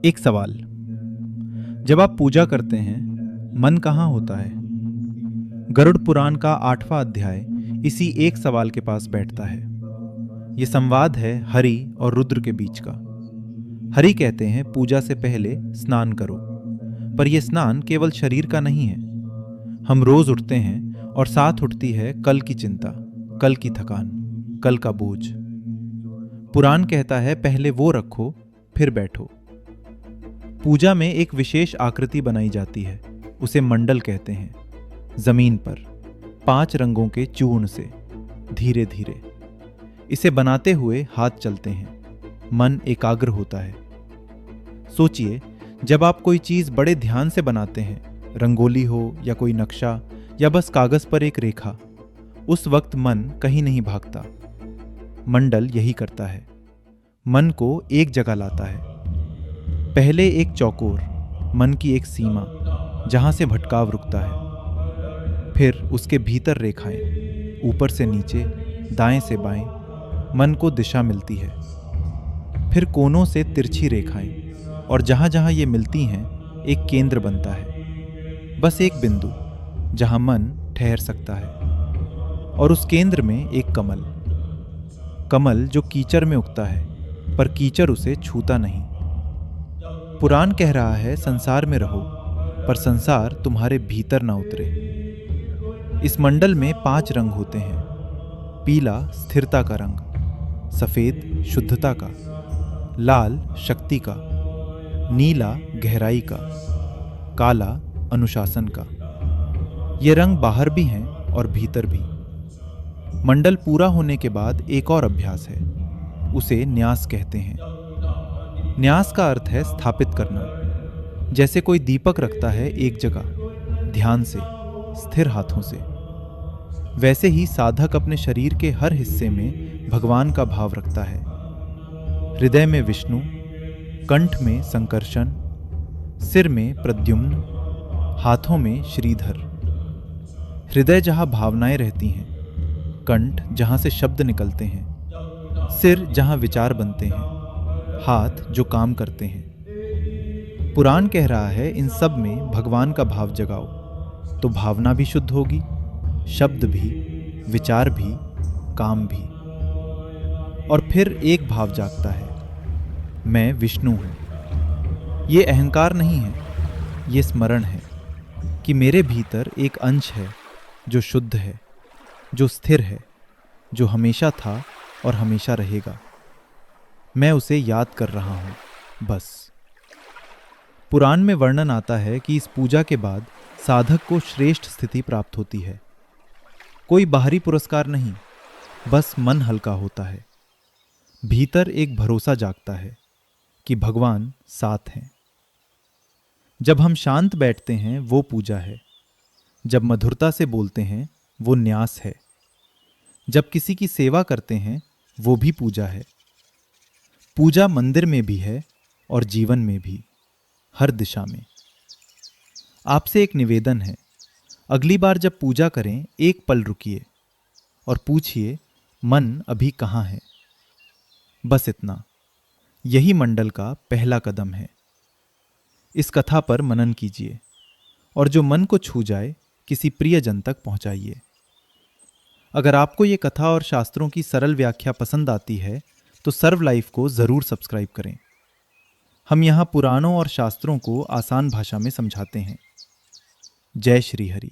एक सवाल। जब आप पूजा करते हैं, मन कहाँ होता है? गरुड़ पुराण का 8वां अध्याय इसी एक सवाल के पास बैठता है। ये संवाद है हरि और रुद्र के बीच का। हरि कहते हैं पूजा से पहले स्नान करो, पर यह स्नान केवल शरीर का नहीं है। हम रोज उठते हैं और साथ उठती है कल की चिंता, कल की थकान, कल का बोझ। पुराण कहता है पहले वो रखो, फिर बैठो। पूजा में एक विशेष आकृति बनाई जाती है, उसे मंडल कहते हैं। जमीन पर 5 रंगों के चूर्ण से धीरे धीरे इसे बनाते हुए हाथ चलते हैं, मन एकाग्र होता है। सोचिए, जब आप कोई चीज बड़े ध्यान से बनाते हैं, रंगोली हो या कोई नक्शा या बस कागज पर एक रेखा, उस वक्त मन कहीं नहीं भागता। मंडल यही करता है, मन को एक जगह लाता है। पहले एक चौकोर, मन की एक सीमा जहां से भटकाव रुकता है। फिर उसके भीतर रेखाएं, ऊपर से नीचे, दाएं से बाएं, मन को दिशा मिलती है। फिर कोनों से तिरछी रेखाएं, और जहां जहां ये मिलती हैं एक केंद्र बनता है, बस एक बिंदु जहां मन ठहर सकता है। और उस केंद्र में एक कमल, कमल जो कीचड़ में उगता है, पर कीचड़ उसे छूता नहीं। पुराण कह रहा है संसार में रहो, पर संसार तुम्हारे भीतर ना उतरे। इस मंडल में 5 रंग होते हैं। पीला स्थिरता का रंग, सफेद शुद्धता का, लाल शक्ति का, नीला गहराई का, काला अनुशासन का। ये रंग बाहर भी हैं और भीतर भी। मंडल पूरा होने के बाद एक और अभ्यास है, उसे न्यास कहते हैं। न्यास का अर्थ है स्थापित करना। जैसे कोई दीपक रखता है एक जगह, ध्यान से, स्थिर हाथों से, वैसे ही साधक अपने शरीर के हर हिस्से में भगवान का भाव रखता है। हृदय में विष्णु, कंठ में संकर्षण, सिर में प्रद्युम्न, हाथों में श्रीधर। हृदय जहां भावनाएं रहती हैं, कंठ जहां से शब्द निकलते हैं, सिर जहां विचार बनते हैं, हाथ जो काम करते हैं। पुराण कह रहा है इन सब में भगवान का भाव जगाओ, तो भावना भी शुद्ध होगी, शब्द भी, विचार भी, काम भी। और फिर एक भाव जागता है, मैं विष्णु हूं। ये अहंकार नहीं है, ये स्मरण है कि मेरे भीतर एक अंश है जो शुद्ध है, जो स्थिर है, जो हमेशा था और हमेशा रहेगा। मैं उसे याद कर रहा हूं, बस। पुराण में वर्णन आता है कि इस पूजा के बाद साधक को श्रेष्ठ स्थिति प्राप्त होती है। कोई बाहरी पुरस्कार नहीं, बस मन हल्का होता है। भीतर एक भरोसा जागता है कि भगवान साथ हैं। जब हम शांत बैठते हैं वो पूजा है। जब मधुरता से बोलते हैं वो न्यास है। जब किसी की सेवा करते हैं वो भी पूजा है। पूजा मंदिर में भी है और जीवन में भी, हर दिशा में। आपसे एक निवेदन है, अगली बार जब पूजा करें एक पल रुकिए और पूछिए मन अभी कहाँ है। बस इतना, यही मंडल का पहला कदम है। इस कथा पर मनन कीजिए और जो मन को छू जाए किसी प्रियजन तक पहुंचाइए। अगर आपको ये कथा और शास्त्रों की सरल व्याख्या पसंद आती है तो सर्व लाइफ को जरूर सब्सक्राइब करें। हम यहाँ पुराणों और शास्त्रों को आसान भाषा में समझाते हैं। जय श्री हरि।